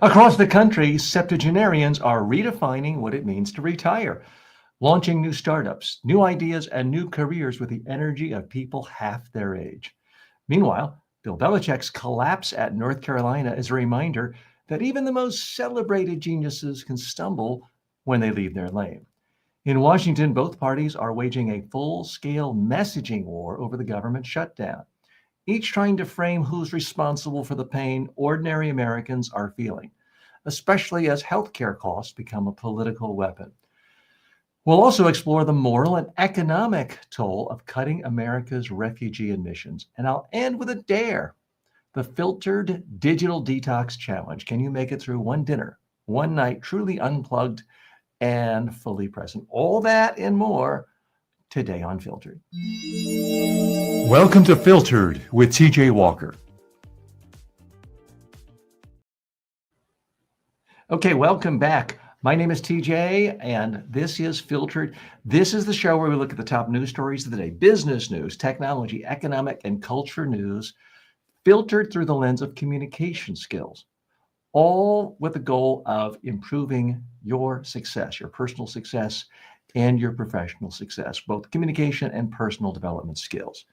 Across the country, septuagenarians are redefining what it means to retire, launching new startups, new ideas, and new careers with the energy of people half their age. Meanwhile, Bill Belichick's collapse at North Carolina is a reminder that even the most celebrated geniuses can stumble when they leave their lane. In Washington, both parties are waging a full scale messaging war over the government shutdown, each trying to frame who's responsible for the pain ordinary Americans are feeling, especially as healthcare costs become a political weapon. We'll also explore the moral and economic toll of cutting America's refugee admissions. And I'll end with a dare, the Filtered Digital Detox Challenge. Can you make it through one dinner, one night, truly unplugged and fully present? All that and more today on Filtered. Welcome to Filtered with TJ Walker. Okay, welcome back. My name is TJ, and this is Filtered. This is the show where we look at the top news stories of the day, business news, technology, economic, and culture news, filtered through the lens of communication skills, all with the goal of improving your success, your personal success, and your professional success, both communication and personal development skills.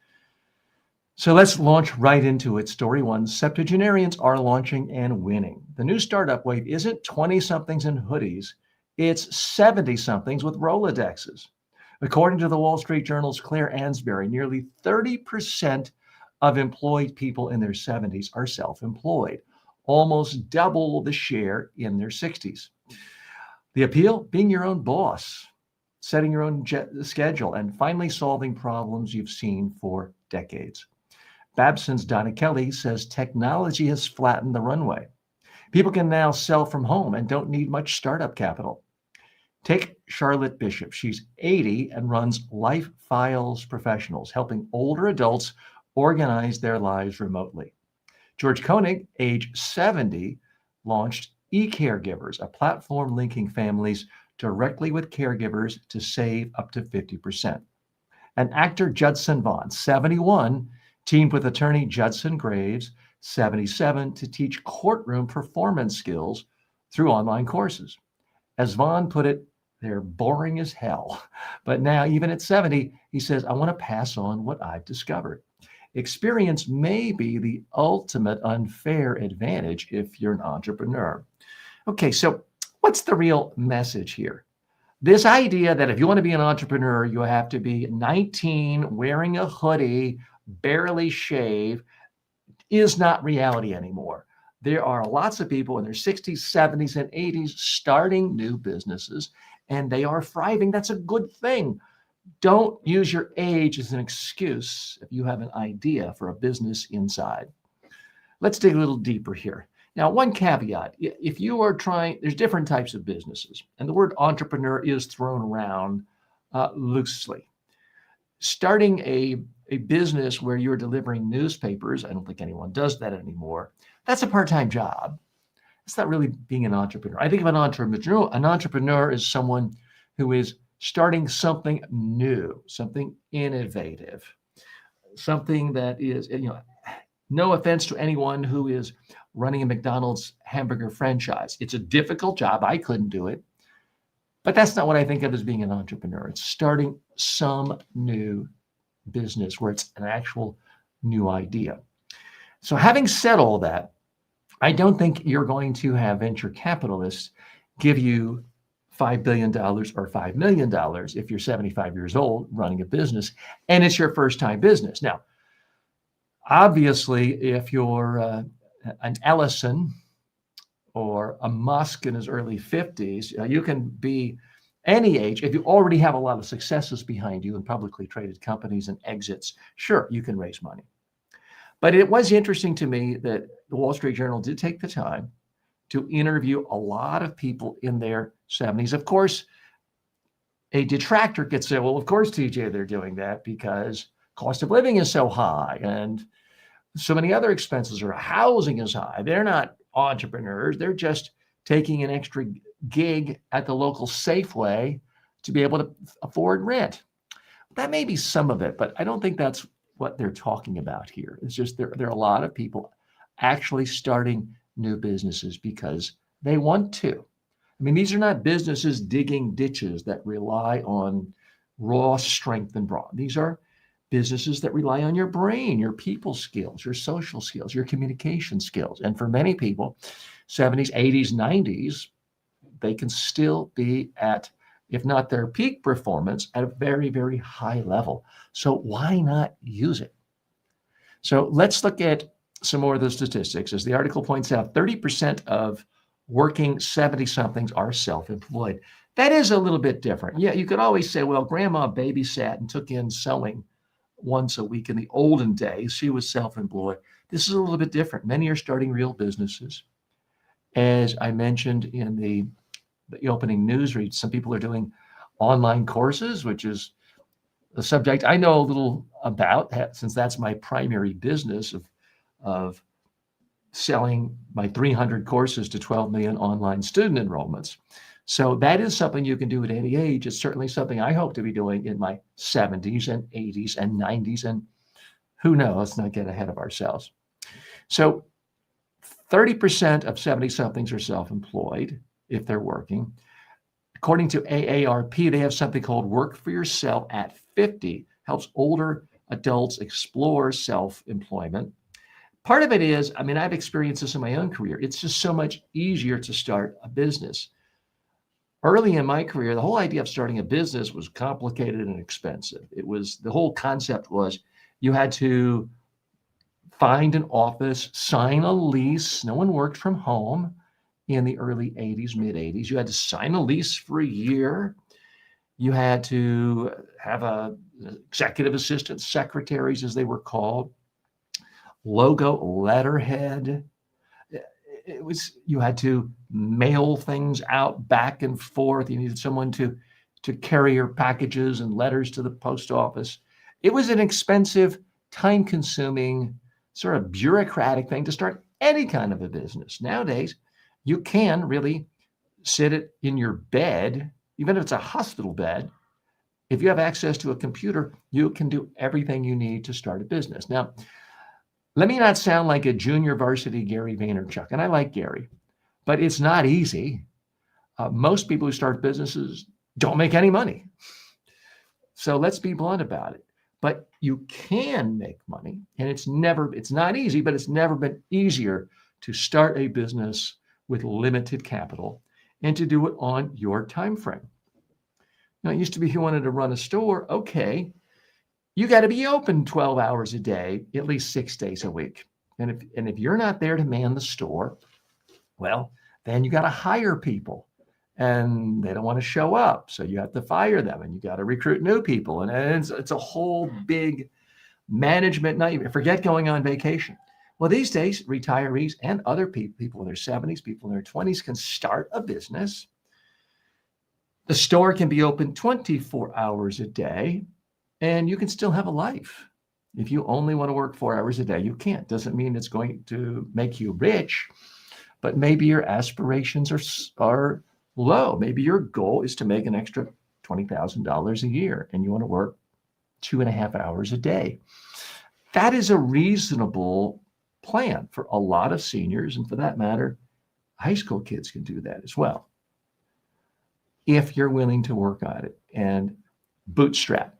So let's launch right into it. Story one, septuagenarians are launching and winning. The new startup wave isn't 20-somethings in hoodies, it's 70-somethings with Rolodexes. According to the Wall Street Journal's Claire Ansbury, nearly 30% of employed people in their 70s are self-employed, almost double the share in their 60s. The appeal, being your own boss, setting your own schedule, and finally solving problems you've seen for decades. Babson's Donna Kelly says technology has flattened the runway. People can now sell from home and don't need much startup capital. Take Charlotte Bishop. She's 80 and runs Life Files Professionals, helping older adults organize their lives remotely. George Koenig, age 70, launched eCaregivers, a platform linking families directly with caregivers to save up to 50%. And actor Judson Vaughn, 71, teamed with attorney Judson Graves, 77, to teach courtroom performance skills through online courses. As Vaughn put it, they're boring as hell. But now, even at 70, he says, I want to pass on what I've discovered. Experience may be the ultimate unfair advantage if you're an entrepreneur. Okay, so what's the real message here? This idea that if you want to be an entrepreneur, you have to be 19, wearing a hoodie, barely shave, is not reality anymore. There are lots of people in their 60s, 70s, and 80s starting new businesses, and they are thriving. That's a good thing. Don't use your age as an excuse if you have an idea for a business inside. Let's dig a little deeper here. Now, one caveat, if you are trying, there's different types of businesses, and the word entrepreneur is thrown around loosely. Starting a business where you're delivering newspapers, I don't think anyone does that anymore. That's a part-time job. It's not really being an entrepreneur. I think of an entrepreneur is someone who is starting something new, something innovative, something that is, no offense to anyone who is running a McDonald's hamburger franchise. It's a difficult job. I couldn't do it. But that's not what I think of as being an entrepreneur. It's starting some new business where it's an actual new idea. So having said all that, I don't think you're going to have venture capitalists give you $5 billion or $5 million if you're 75 years old running a business and it's your first time business. Now, obviously, if you're an Ellison or a Musk in his early 50s, you can be any age. If you already have a lot of successes behind you in publicly traded companies and exits, sure, you can raise money. But it was interesting to me that the Wall Street Journal did take the time to interview a lot of people in their 70s. Of course, a detractor could say, well, of course, TJ, they're doing that because cost of living is so high and so many other expenses are housing is high. They're not entrepreneurs. They're just taking an extra gig at the local Safeway to be able to afford rent. That may be some of it, but I don't think that's what they're talking about here. It's just there are a lot of people actually starting new businesses because they want to. I mean, these are not businesses digging ditches that rely on raw strength and brawn. These are businesses that rely on your brain, your people skills, your social skills, your communication skills. And for many people, 70s, 80s, 90s, they can still be at, if not their peak performance, at a very, very high level. So why not use it? So let's look at some more of the statistics. As the article points out, 30% of working 70-somethings are self-employed. That is a little bit different. Yeah, you could always say, well, grandma babysat and took in sewing once a week in the olden days. She was self-employed. This is a little bit different. Many are starting real businesses. As I mentioned in the opening news read, some people are doing online courses, which is a subject I know a little about, since that's my primary business of selling my 300 courses to 12 million online student enrollments. So that is something you can do at any age. It's certainly something I hope to be doing in my 70s and 80s and 90s. And who knows, let's not get ahead of ourselves. So 30% of 70-somethings are self-employed if they're working. According to AARP, they have something called Work for Yourself at 50, helps older adults explore self-employment. Part of it is, I mean, I've experienced this in my own career. It's just so much easier to start a business. Early in my career, the whole idea of starting a business was complicated and expensive. The whole concept was you had to find an office, sign a lease. No one worked from home in the early 80s, mid 80s. You had to sign a lease for a year. You had to have executive assistants, secretaries as they were called, logo, letterhead. You had to mail things out back and forth. You needed someone to carry your packages and letters to the post office. It was an expensive, time-consuming, sort of bureaucratic thing to start any kind of a business. Nowadays, you can really sit it in your bed, even if it's a hospital bed. If you have access to a computer, you can do everything you need to start a business. Now, let me not sound like a junior varsity Gary Vaynerchuk, and I like Gary, but it's not easy. Most people who start businesses don't make any money. So let's be blunt about it. But you can make money, and it's not easy, but it's never been easier to start a business with limited capital and to do it on your time frame. Now, it used to be if you wanted to run a store, okay, you got to be open 12 hours a day, at least 6 days a week. And if you're not there to man the store, well, then you got to hire people and they don't want to show up. So you have to fire them and you got to recruit new people. And it's a whole big management nightmare. Forget going on vacation. Well, these days, retirees and other people in their 70s, people in their 20s can start a business. The store can be open 24 hours a day, and you can still have a life. If you only want to work 4 hours a day, you can't. Doesn't mean it's going to make you rich, but maybe your aspirations are low. Maybe your goal is to make an extra $20,000 a year, and you want to work 2.5 hours a day. That is a reasonable plan for a lot of seniors, and for that matter, high school kids can do that as well, if you're willing to work on it and bootstrap.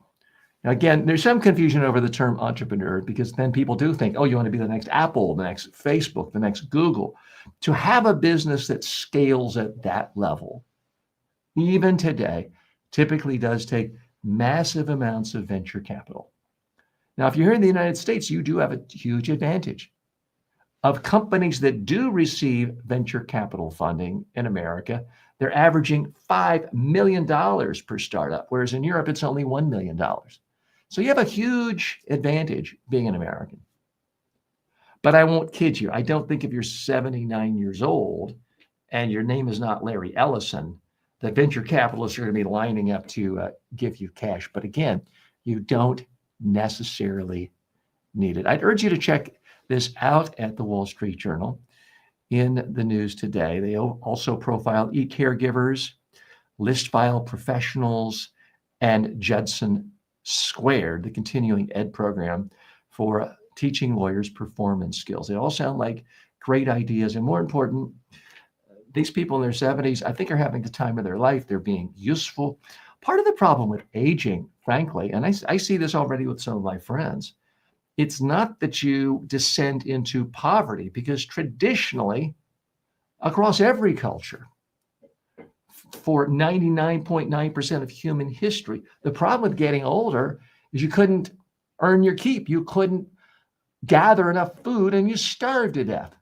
Now, again, there's some confusion over the term entrepreneur because then people do think, oh, you want to be the next Apple, the next Facebook, the next Google. To have a business that scales at that level, even today, typically does take massive amounts of venture capital. Now, if you're here in the United States, you do have a huge advantage. Of companies that do receive venture capital funding in America, they're averaging $5 million per startup, whereas in Europe, it's only $1 million. So you have a huge advantage being an American. But I won't kid you. I don't think if you're 79 years old and your name is not Larry Ellison, the venture capitalists are going to be lining up to give you cash. But again, you don't necessarily need it. I'd urge you to check this out at the Wall Street Journal in the news today. They also profile e-caregivers, list file professionals, and Judson Squared, the continuing ed program for teaching lawyers performance skills. They all sound like great ideas, and more important, these people in their 70s, I think, are having the time of their life. They're being useful. Part of the problem with aging, frankly, and I see this already with some of my friends, it's not that you descend into poverty, because traditionally, across every culture, for 99.9% of human history, the problem with getting older is you couldn't earn your keep. You couldn't gather enough food and you starved to death.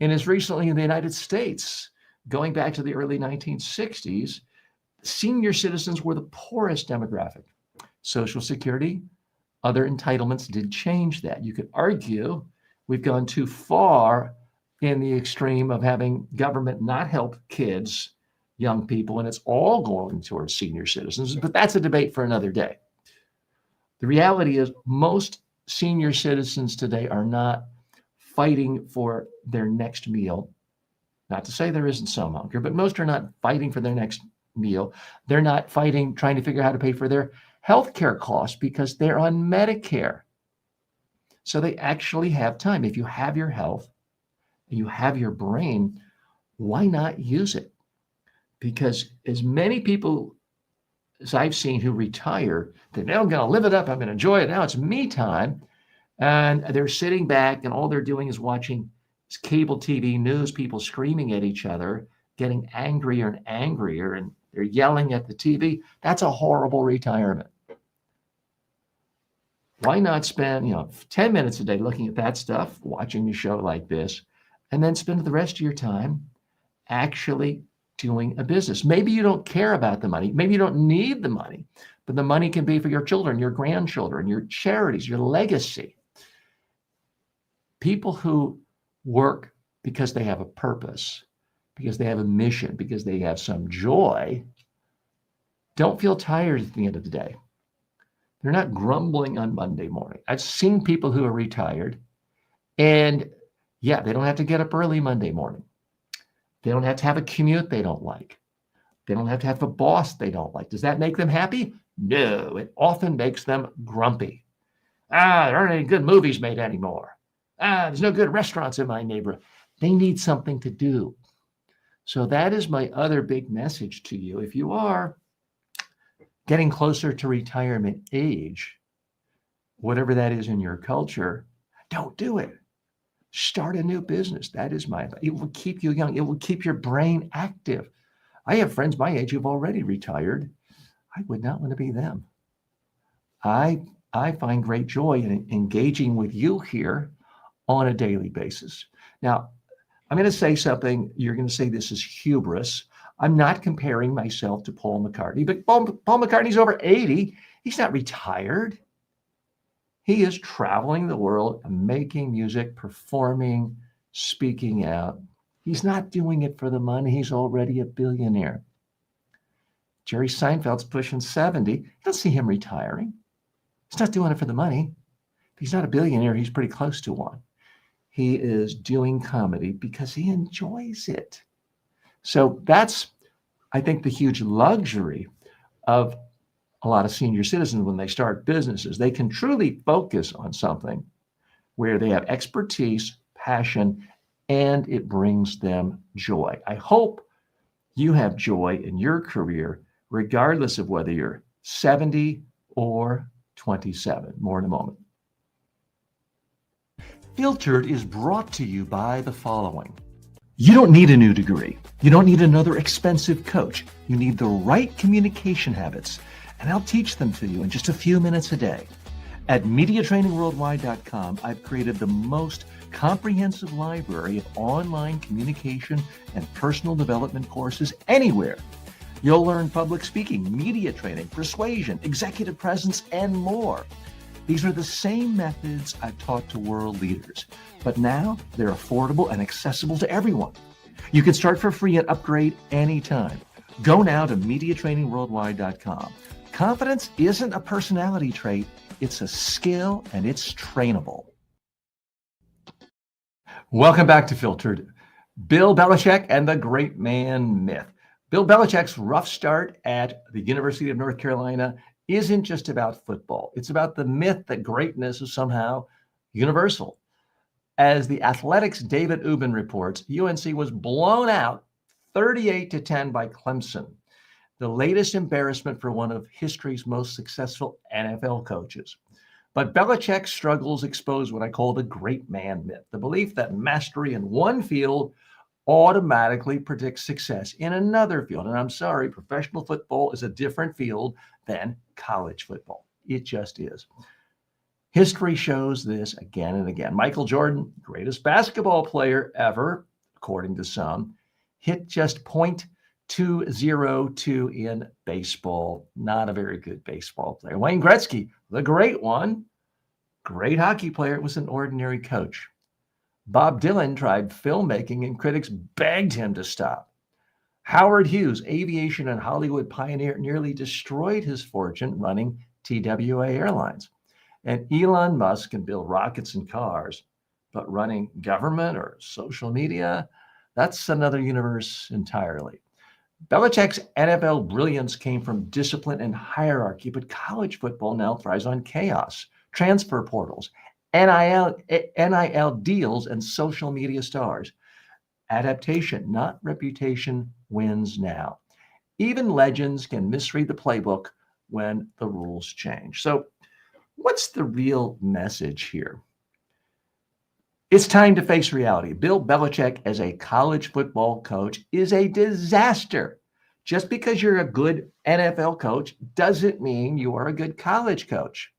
And as recently in the United States, going back to the early 1960s, senior citizens were the poorest demographic. Social Security, other entitlements did change that. You could argue we've gone too far in the extreme of having government not help kids, young people, and it's all going towards senior citizens, but that's a debate for another day. The reality is most senior citizens today are not fighting for their next meal. Not to say there isn't some hunger, but most are not fighting for their next meal. They're not fighting, trying to figure out how to pay for their healthcare costs because they're on Medicare. So they actually have time. If you have your health, and you have your brain, why not use it? Because as many people as I've seen who retire, they're now going to live it up. I'm going to enjoy it. Now it's me time. And they're sitting back and all they're doing is watching cable TV news, people screaming at each other, getting angrier and angrier, and they're yelling at the TV. That's a horrible retirement. Why not spend, 10 minutes a day looking at that stuff, watching a show like this, and then spend the rest of your time actually doing a business? Maybe you don't care about the money. Maybe you don't need the money, but the money can be for your children, your grandchildren, your charities, your legacy. People who work because they have a purpose, because they have a mission, because they have some joy, don't feel tired at the end of the day. They're not grumbling on Monday morning. I've seen people who are retired, and yeah, they don't have to get up early Monday morning. They don't have to have a commute they don't like. They don't have to have a boss they don't like. Does that make them happy? No, it often makes them grumpy. There aren't any good movies made anymore. There's no good restaurants in my neighborhood. They need something to do. So that is my other big message to you. If you are getting closer to retirement age, whatever that is in your culture, don't do it. Start a new business. That is it will keep you young. It will keep your brain active. I have friends my age who've already retired. I would not want to be them. I find great joy in engaging with you here on a daily basis. Now, I'm going to say something. You're going to say this is hubris. I'm not comparing myself to Paul McCartney, but Paul McCartney's over 80. He's not retired. He is traveling the world, making music, performing, speaking out. He's not doing it for the money. He's already a billionaire. Jerry Seinfeld's pushing 70. You don't see him retiring. He's not doing it for the money. If he's not a billionaire, he's pretty close to one. He is doing comedy because he enjoys it. So that's, I think, the huge luxury of a lot of senior citizens when they start businesses. They can truly focus on something where they have expertise, passion, and it brings them joy. I hope you have joy in your career, regardless of whether you're 70 or 27. More in a moment. Filtered is brought to you by the following. You don't need a new degree. You don't need another expensive coach. You need the right communication habits, and I'll teach them to you in just a few minutes a day. At MediaTrainingWorldwide.com, I've created the most comprehensive library of online communication and personal development courses anywhere. You'll learn public speaking, media training, persuasion, executive presence, and more. These are the same methods I've taught to world leaders, but now they're affordable and accessible to everyone. You can start for free and upgrade anytime. Go now to MediaTrainingWorldwide.com. Confidence isn't a personality trait, it's a skill, and it's trainable. Welcome back to Filtered. Bill Belichick and the Great Man Myth. Bill Belichick's rough start at the University of North Carolina isn't just about football. It's about the myth that greatness is somehow universal. As the Athletics' David Ubben reports, UNC was blown out 38-10 by Clemson, the latest embarrassment for one of history's most successful NFL coaches. But Belichick's struggles expose what I call the great man myth, the belief that mastery in one field automatically predicts success in another field. And I'm sorry, professional football is a different field than college football. It just is. History shows this again and again. Michael Jordan, greatest basketball player ever, according to some, hit just .202 in baseball. Not a very good baseball player. Wayne Gretzky, the great one, great hockey player, was an ordinary coach. Bob Dylan tried filmmaking and critics begged him to stop. Howard Hughes, aviation and Hollywood pioneer, nearly destroyed his fortune running TWA Airlines. And Elon Musk can build rockets and cars, but running government or social media, that's another universe entirely. Belichick's NFL brilliance came from discipline and hierarchy, but college football now thrives on chaos, transfer portals, NIL deals, and social media stars. Adaptation, not reputation, wins now. Even legends can misread the playbook when the rules change. So, what's the real message here? It's time to face reality. Bill Belichick as a college football coach is a disaster. Just because you're a good NFL coach doesn't mean you are a good college coach.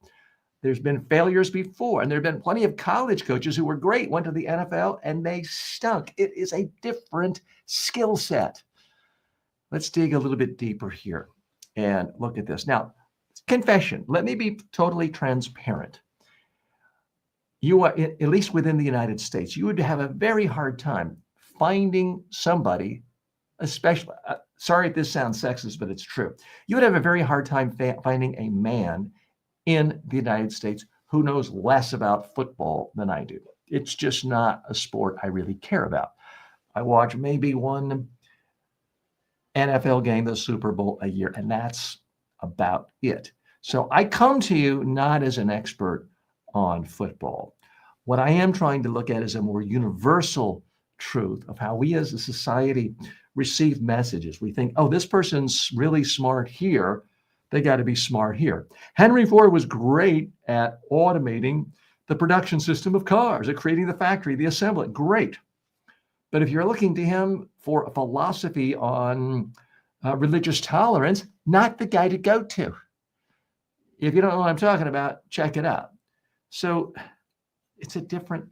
There's been failures before, and there have been plenty of college coaches who were great, went to the NFL, and they stunk. It is a different skill set. Let's dig a little bit deeper here and look at this. Now, confession, let me be totally transparent. You are, at least within the United States, you would have a very hard time finding somebody, especially, sorry if this sounds sexist, but it's true. You would have a very hard time finding a man in the United States who knows less about football than I do. It's just not a sport I really care about. I watch maybe one NFL game, the Super Bowl, a year, and that's about it. So I come to you not as an expert on football. What I am trying to look at is a more universal truth of how we as a society receive messages. We think, oh, this person's really smart here. They got to be smart here. Henry Ford was great at automating the production system of cars, at creating the factory, the assembly. Great. But if you're looking to him for a philosophy on religious tolerance, not the guy to go to. If you don't know what I'm talking about, check it out. So it's a different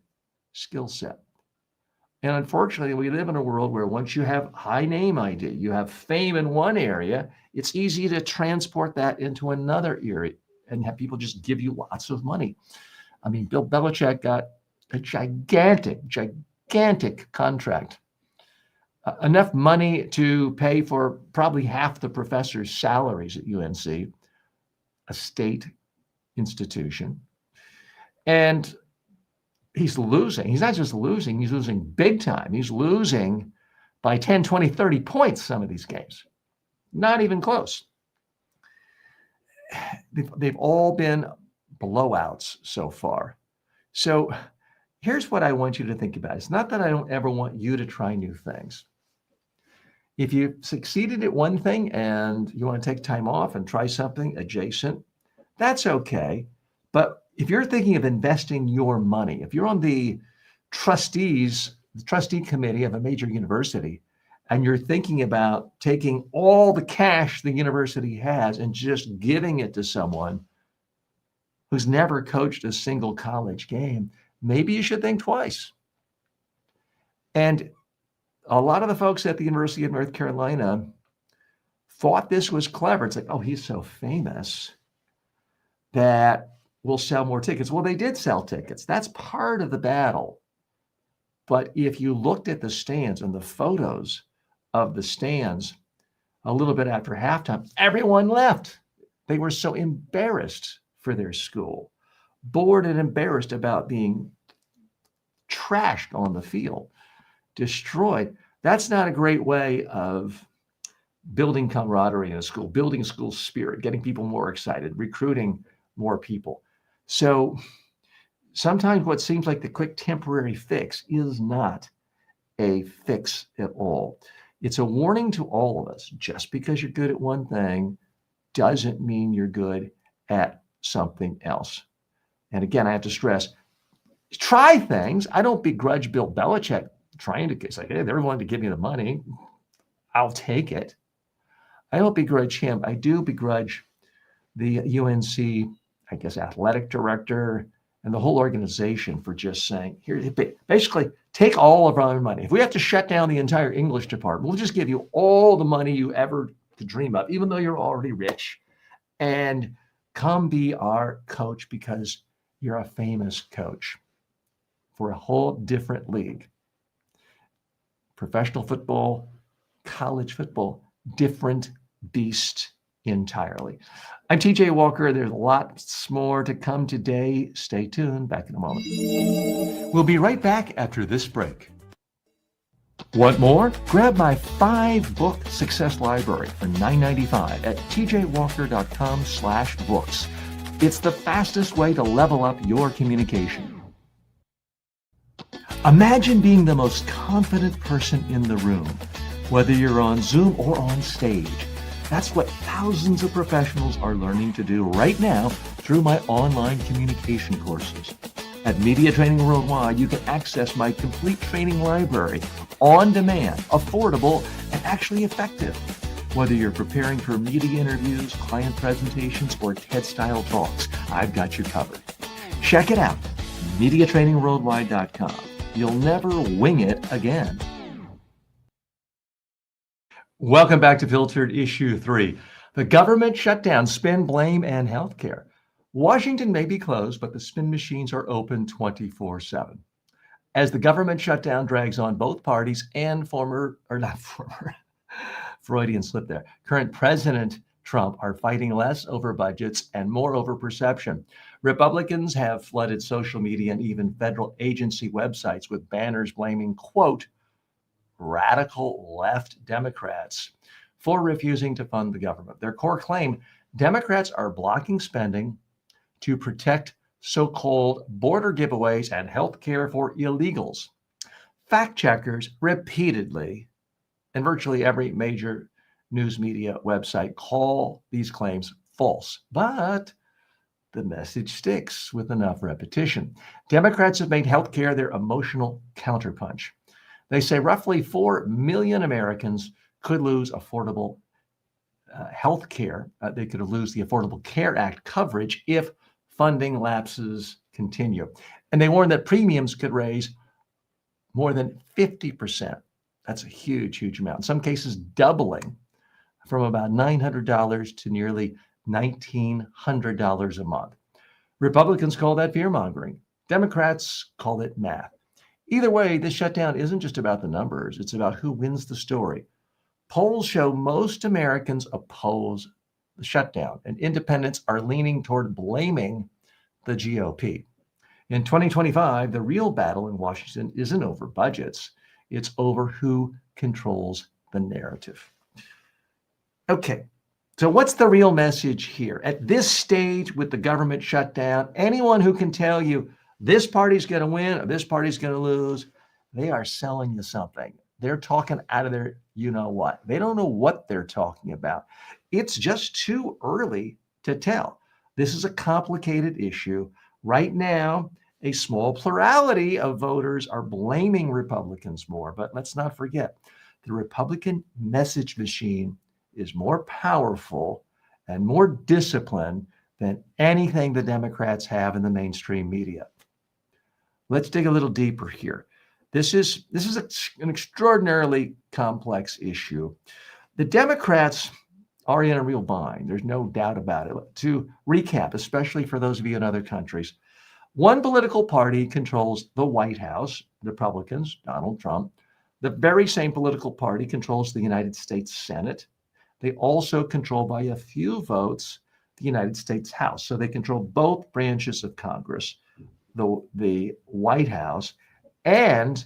skill set. And unfortunately, we live in a world where once you have high name ID, you have fame in one area, it's easy to transport that into another area and have people just give you lots of money. I mean, Bill Belichick got a gigantic contract, enough money to pay for probably half the professors' salaries at UNC, a state institution. And he's losing. He's not just losing, he's losing big time. He's losing by 10, 20, 30 points some of these games. Not even close. They've all been blowouts so far. So here's what I want you to think about. It's not that I don't ever want you to try new things. If you succeeded at one thing and you want to take time off and try something adjacent, that's okay. But if you're thinking of investing your money, if you're on the trustee committee of a major university, and you're thinking about taking all the cash the university has and just giving it to someone who's never coached a single college game, maybe you should think twice. And a lot of the folks at the University of North Carolina thought this was clever. It's like, oh, he's so famous that we'll sell more tickets. Well, they did sell tickets. That's part of the battle. But if you looked at the stands and the photos of the stands a little bit after halftime, everyone left. They were so embarrassed for their school, bored and embarrassed about being trashed on the field, destroyed. That's not a great way of building camaraderie in a school, building school spirit, getting people more excited, recruiting more people. So Sometimes what seems like the quick temporary fix is not a fix at all. It's a warning to all of us. Just because you're good at one thing doesn't mean you're good at something else. And again, I have to stress, try things. I don't begrudge Bill Belichick trying to say, hey, they're willing to give me the money. I'll take it. I don't begrudge him. I do begrudge the UNC, I guess, athletic director and the whole organization for just saying, here, basically, take all of our money. If we have to shut down the entire English department, we'll just give you all the money you ever could dream of, even though you're already rich, and come be our coach because you're a famous coach for a whole different league. Professional football, college football, different beast entirely. I'm TJ Walker. There's lots more to come today. Stay tuned. Back in a moment. We'll be right back after this break. Want more? Grab my 5-book success library for $9.95 at tjwalker.com/books. It's the fastest way to level up your communication. Imagine being the most confident person in the room, whether you're on Zoom or on stage. That's what thousands of professionals are learning to do right now through my online communication courses. At Media Training Worldwide, you can access my complete training library on demand, affordable, and actually effective. Whether you're preparing for media interviews, client presentations, or TED-style talks, I've got you covered. Check it out, MediaTrainingWorldwide.com. You'll never wing it again. Welcome back to Filtered Issue 3. The government shutdown, spin, blame, and healthcare. Washington may be closed, but the spin machines are open 24/7. As the government shutdown drags on, both parties and Freudian slip there, current President Trump are fighting less over budgets and more over perception. Republicans have flooded social media and even federal agency websites with banners blaming, quote, radical left Democrats for refusing to fund the government. Their core claim, Democrats are blocking spending to protect so-called border giveaways and health care for illegals. Fact checkers repeatedly, and virtually every major news media website, call these claims false. But the message sticks with enough repetition. Democrats have made health care their emotional counterpunch. They say roughly 4 million Americans could lose affordable health care. They could lose the Affordable Care Act coverage if funding lapses continue. And they warn that premiums could raise more than 50%. That's a huge, huge amount. In some cases, doubling from about $900 to nearly $1,900 a month. Republicans call that fear-mongering. Democrats call it math. Either way, this shutdown isn't just about the numbers. It's about who wins the story. Polls show most Americans oppose the shutdown, and independents are leaning toward blaming the GOP. In 2025, the real battle in Washington isn't over budgets. It's over who controls the narrative. Okay, so what's the real message here? At this stage with the government shutdown, anyone who can tell you this party's going to win or this party's going to lose, they are selling you something. They're talking out of their you-know-what. They don't know what they're talking about. It's just too early to tell. This is a complicated issue. Right now, a small plurality of voters are blaming Republicans more, but let's not forget, the Republican message machine is more powerful and more disciplined than anything the Democrats have in the mainstream media. Let's dig a little deeper here. This is an extraordinarily complex issue. The Democrats are in a real bind. There's no doubt about it. To recap, especially for those of you in other countries, one political party controls the White House, Republicans, Donald Trump. The very same political party controls the United States Senate. They also control by a few votes the United States House. So they control both branches of Congress, the White House, and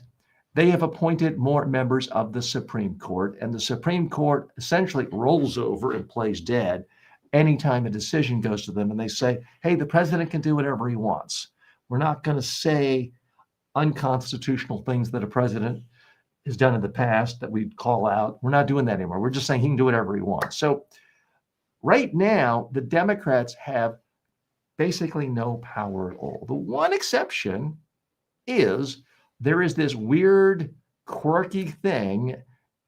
they have appointed more members of the Supreme Court. And the Supreme Court essentially rolls over and plays dead anytime a decision goes to them. And they say, hey, the president can do whatever he wants. We're not going to say unconstitutional things that a president has done in the past that we'd call out. We're not doing that anymore. We're just saying he can do whatever he wants. So right now, the Democrats have basically no power at all. The one exception is there is this weird, quirky thing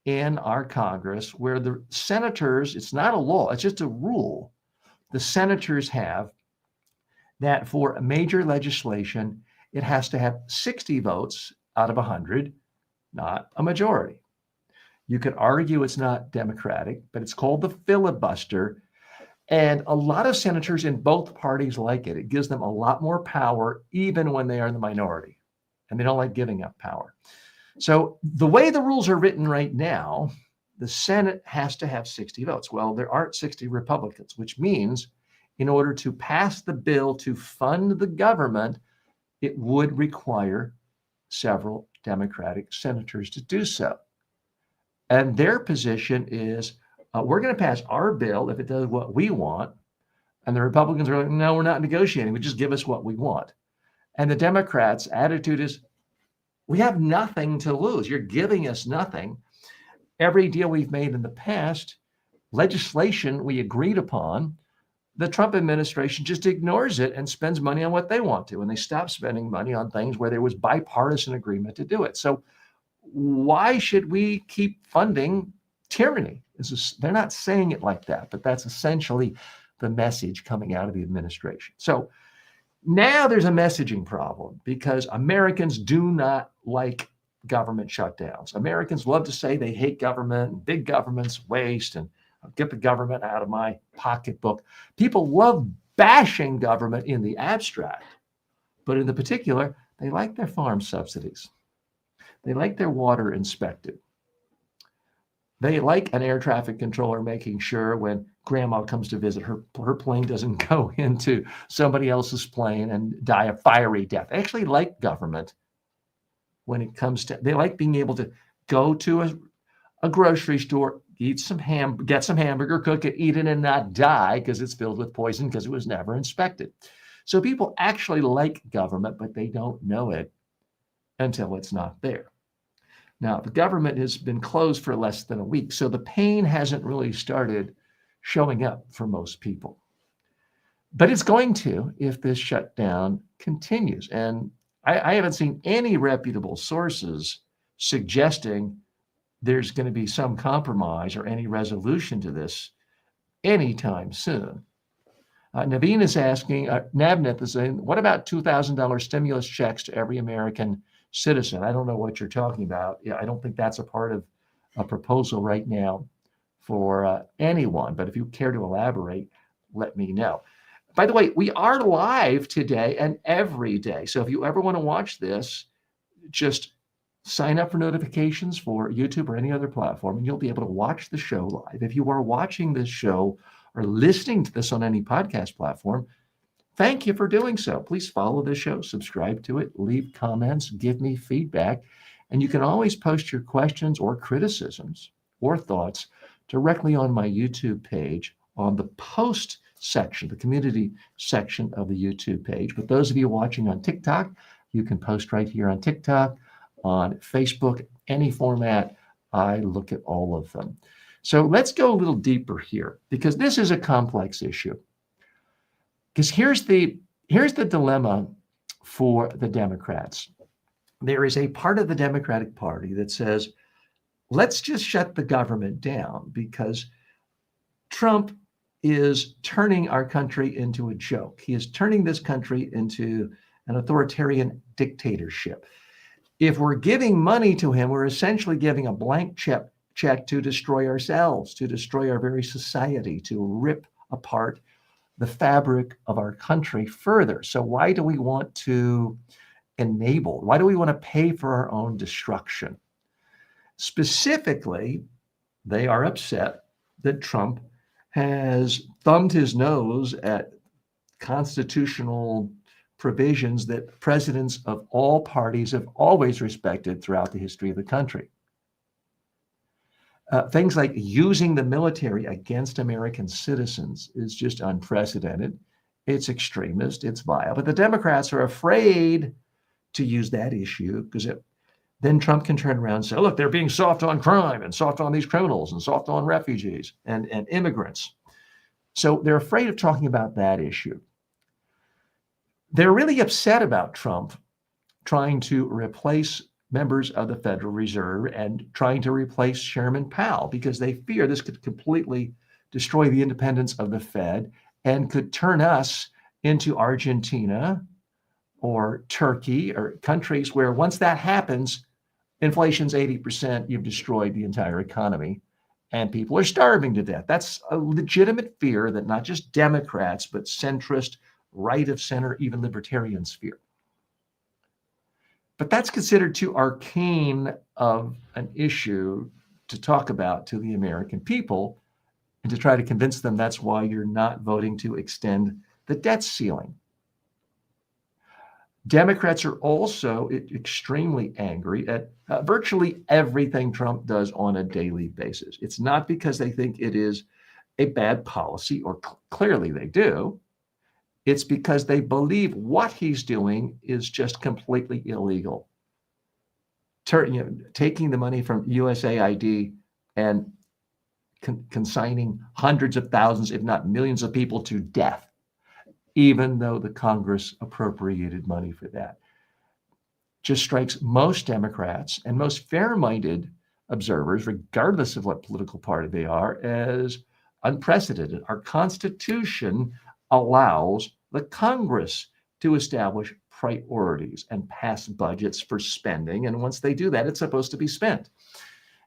in our Congress where the senators, it's not a law, it's just a rule. The senators have that for major legislation, it has to have 60 votes out of 100, not a majority. You could argue it's not democratic, but it's called the filibuster. And a lot of senators in both parties like it. It gives them a lot more power, even when they are in the minority. And they don't like giving up power. So the way the rules are written right now, the Senate has to have 60 votes. Well, there aren't 60 Republicans, which means in order to pass the bill to fund the government, it would require several Democratic senators to do so. And their position is, we're going to pass our bill if it does what we want. And the Republicans are like, no, we're not negotiating. We just give us what we want. And the Democrats' attitude is, we have nothing to lose. You're giving us nothing. Every deal we've made in the past, legislation we agreed upon, the Trump administration just ignores it and spends money on what they want to. And they stop spending money on things where there was bipartisan agreement to do it. So why should we keep funding tyranny? They're not saying it like that, but that's essentially the message coming out of the administration. So now there's a messaging problem because Americans do not like government shutdowns. Americans love to say they hate government and big government's waste and get the government out of my pocketbook. People love bashing government in the abstract, but in the particular, they like their farm subsidies. They like their water inspected. They like an air traffic controller making sure when grandma comes to visit, her plane doesn't go into somebody else's plane and die a fiery death. They actually like government when it comes to, they like being able to go to a grocery store, get some hamburger, cook it, eat it, and not die because it's filled with poison because it was never inspected. So people actually like government, but they don't know it until it's not there. Now, the government has been closed for less than a week, so the pain hasn't really started showing up for most people. But it's going to if this shutdown continues. And I haven't seen any reputable sources suggesting there's going to be some compromise or any resolution to this anytime soon. Navneet is saying, what about $2,000 stimulus checks to every American citizen? I don't know what you're talking about. Yeah, I don't think that's a part of a proposal right now for anyone. But if you care to elaborate, let me know. By the way, we are live today and every day. So if you ever want to watch this, just sign up for notifications for YouTube or any other platform, and you'll be able to watch the show live. If you are watching this show or listening to this on any podcast platform, thank you for doing so. Please follow the show, subscribe to it, leave comments, give me feedback, and you can always post your questions or criticisms or thoughts directly on my YouTube page on the post section, the community section of the YouTube page. But those of you watching on TikTok, you can post right here on TikTok, on Facebook, any format. I look at all of them. So let's go a little deeper here because this is a complex issue. Because here's the dilemma for the Democrats. There is a part of the Democratic Party that says, let's just shut the government down because Trump is turning our country into a joke. He is turning this country into an authoritarian dictatorship. If we're giving money to him, we're essentially giving a blank check to destroy ourselves, to destroy our very society, to rip apart the fabric of our country further. So why do we want to enable? Why do we want to pay for our own destruction? Specifically, they are upset that Trump has thumbed his nose at constitutional provisions that presidents of all parties have always respected throughout the history of the country. Things like using the military against American citizens is just unprecedented. it's extremist, it's vile. But the Democrats are afraid to use that issue because then Trump can turn around and say, look, they're being soft on crime and soft on these criminals and soft on refugees and immigrants. So they're afraid of talking about that issue. They're really upset about Trump trying to replace members of the Federal Reserve and trying to replace Chairman Powell because they fear this could completely destroy the independence of the Fed and could turn us into Argentina or Turkey or countries where once that happens, inflation's 80%, you've destroyed the entire economy and people are starving to death. That's a legitimate fear that not just Democrats, but centrist, right of center, even libertarians fear. But that's considered too arcane of an issue to talk about to the American people and to try to convince them that's why you're not voting to extend the debt ceiling. Democrats are also extremely angry at virtually everything Trump does on a daily basis. It's not because they think it is a bad policy, or clearly they do. It's because they believe what he's doing is just completely illegal. Taking the money from USAID and consigning hundreds of thousands, if not millions of people to death, even though the Congress appropriated money for that, just strikes most Democrats and most fair-minded observers, regardless of what political party they are, as unprecedented. Our Constitution allows the Congress to establish priorities and pass budgets for spending. And once they do that, it's supposed to be spent.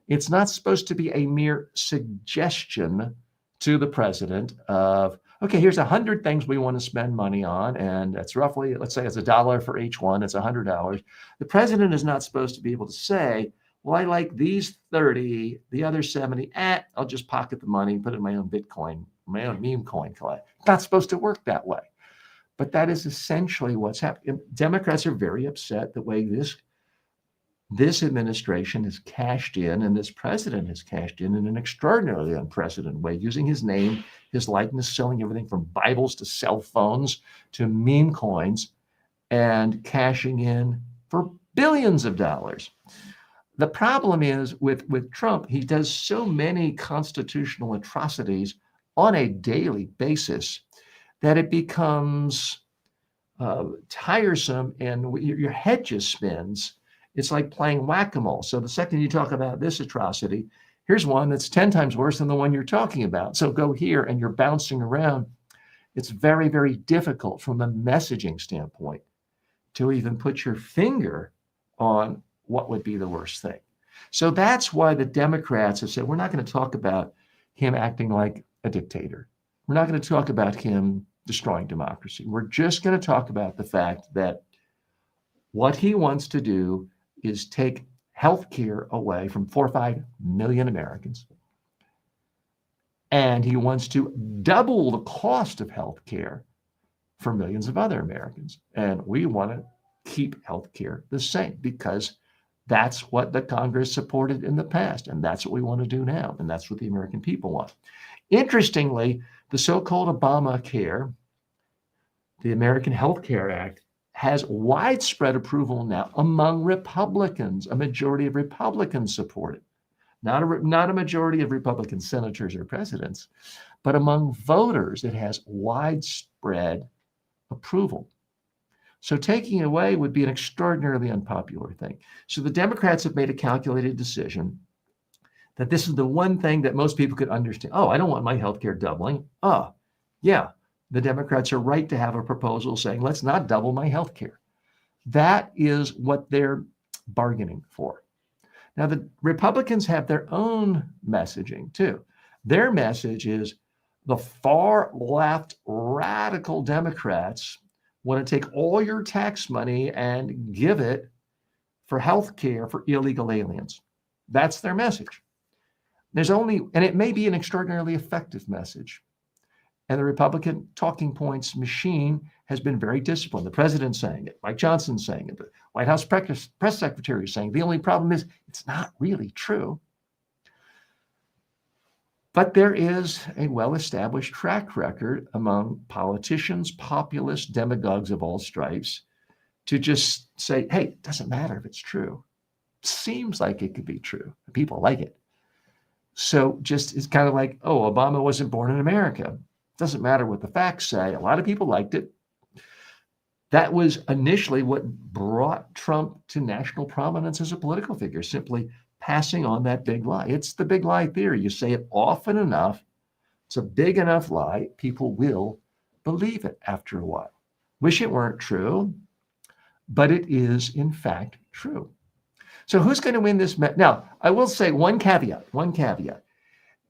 It's not supposed to be a mere suggestion to the president of, okay, here's 100 things we want to spend money on, and that's roughly, let's say it's $1 for each one, it's $100. The president is not supposed to be able to say, well, I like these 30, the other 70, I'll just pocket the money, put it in my own Bitcoin, my own meme coin collect. It's not supposed to work that way. But that is essentially what's happening. Democrats are very upset the way this administration has cashed in and this president has cashed in an extraordinarily unprecedented way, using his name, his likeness, selling everything from Bibles to cell phones to meme coins and cashing in for billions of dollars. The problem is with Trump, he does so many constitutional atrocities on a daily basis that it becomes tiresome and your head just spins. It's like playing whack-a-mole. So the second you talk about this atrocity, here's one that's 10 times worse than the one you're talking about. So go here and you're bouncing around. It's very, very difficult from a messaging standpoint to even put your finger on what would be the worst thing. So that's why the Democrats have said, we're not going to talk about him acting like a dictator. We're not going to talk about him destroying democracy. We're just going to talk about the fact that what he wants to do is take health care away from 4 or 5 million Americans. And he wants to double the cost of health care for millions of other Americans. And we want to keep health care the same because that's what the Congress supported in the past. And that's what we want to do now. And that's what the American people want. Interestingly, the so-called Obamacare, the American Health Care Act, has widespread approval now among Republicans. A majority of Republicans support it. Not a majority of Republican senators or presidents, but among voters, it has widespread approval. So taking it away would be an extraordinarily unpopular thing. So the Democrats have made a calculated decision that this is the one thing that most people could understand. Oh, I don't want my health care doubling. Oh, yeah. The Democrats are right to have a proposal saying, let's not double my health care. That is what they're bargaining for. Now, the Republicans have their own messaging too. Their message is the far left radical Democrats want to take all your tax money and give it for health care for illegal aliens. That's their message. And it may be an extraordinarily effective message. And the Republican talking points machine has been very disciplined. The president's saying it, Mike Johnson's saying it, the White House press secretary is saying it. The only problem is it's not really true. But there is a well-established track record among politicians, populists, demagogues of all stripes to just say, hey, it doesn't matter if it's true. Seems like it could be true. People like it. So just it's kind of like, oh, Obama wasn't born in America. Doesn't matter what the facts say. A lot of people liked it. That was initially what brought Trump to national prominence as a political figure, simply passing on that big lie. It's the big lie theory. You say it often enough, it's a big enough lie, people will believe it after a while. Wish it weren't true, but it is in fact true. So who's going to win this? Now, I will say one caveat.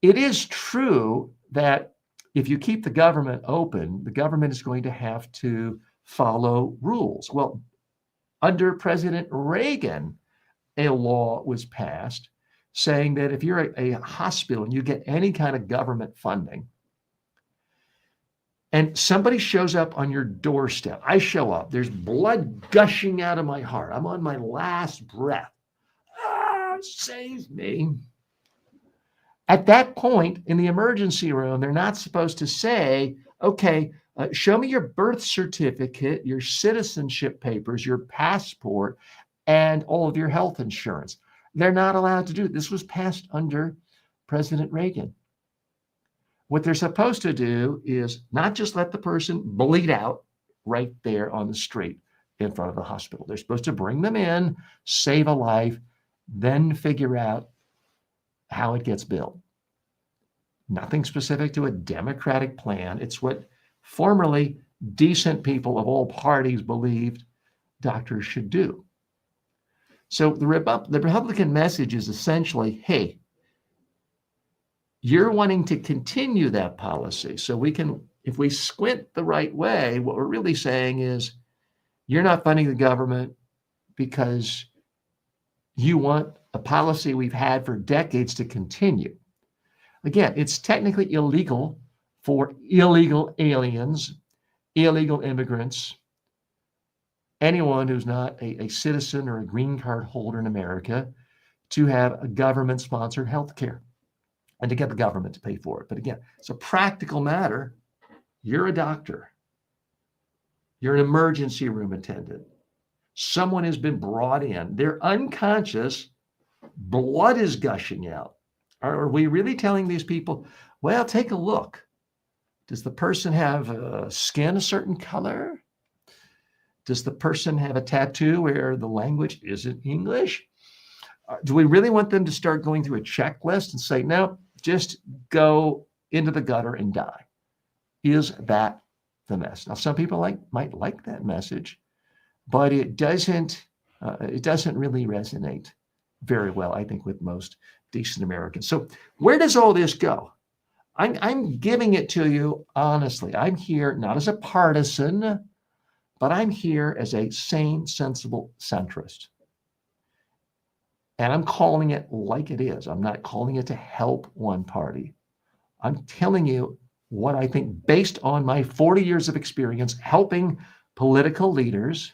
It is true that if you keep the government open, the government is going to have to follow rules. Well, under President Reagan, a law was passed saying that if you're a hospital and you get any kind of government funding, and somebody shows up on your doorstep, I show up, there's blood gushing out of my heart, I'm on my last breath. Save me. At that point in the emergency room, they're not supposed to say, okay, show me your birth certificate, your citizenship papers, your passport, and all of your health insurance. They're not allowed to do it. This was passed under President Reagan. What they're supposed to do is not just let the person bleed out right there on the street in front of the hospital. They're supposed to bring them in, save a life, then figure out how it gets billed. Nothing specific to a Democratic plan. It's what formerly decent people of all parties believed doctors should do. So the Republican message is essentially, hey, you're wanting to continue that policy. So we can, if we squint the right way, what we're really saying is you're not funding the government because you want a policy we've had for decades to continue. Again, it's technically illegal for illegal aliens, illegal immigrants, anyone who's not a citizen or a green card holder in America to have a government-sponsored health care and to get the government to pay for it. But again, it's a practical matter. You're a doctor. You're an emergency room attendant. Someone has been brought in. They're unconscious. Blood is gushing out. Are we really telling these people, well, take a look. Does the person have skin a certain color? Does the person have a tattoo where the language isn't English? Do we really want them to start going through a checklist and say, no, just go into the gutter and die? Is that the mess? Now, some people might like that message, but it doesn't really resonate very well, I think, with most decent Americans. So where does all this go? I'm giving it to you honestly. I'm here not as a partisan, but I'm here as a sane, sensible centrist. And I'm calling it like it is. I'm not calling it to help one party. I'm telling you what I think based on my 40 years of experience helping political leaders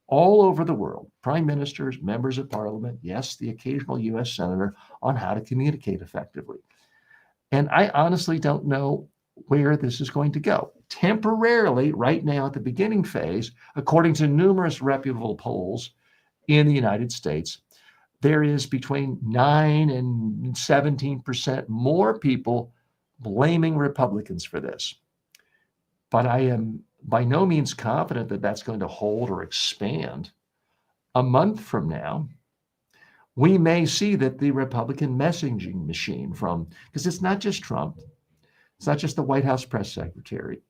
all over the world, prime ministers, members of parliament, yes, the occasional US senator, on how to communicate effectively. And I honestly don't know where this is going to go. Temporarily, right now at the beginning phase, according to numerous reputable polls in the United States, there is between 9 and 17% more people blaming Republicans for this. But I am by no means confident that that's going to hold or expand. A month from now, we may see that the Republican messaging machine because it's not just Trump, it's not just the White House press secretary,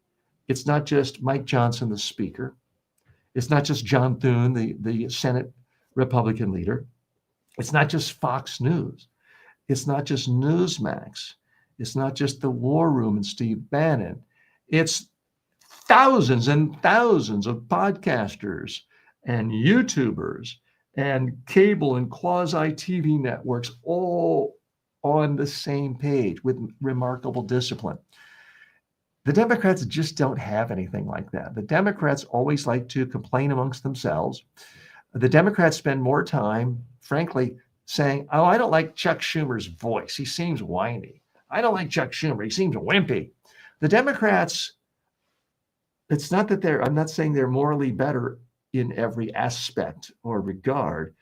it's not just Mike Johnson, the speaker, it's not just John Thune, the Senate Republican leader, it's not just Fox News, it's not just Newsmax, it's not just the War Room and Steve Bannon, it's thousands and thousands of podcasters and YouTubers and cable and quasi-TV networks all on the same page with remarkable discipline. The Democrats just don't have anything like that. The Democrats always like to complain amongst themselves. The Democrats spend more time, frankly, saying, oh, I don't like Chuck Schumer's voice. He seems whiny. I don't like Chuck Schumer. He seems wimpy. The Democrats, it's not that I'm not saying they're morally better in every aspect or regard,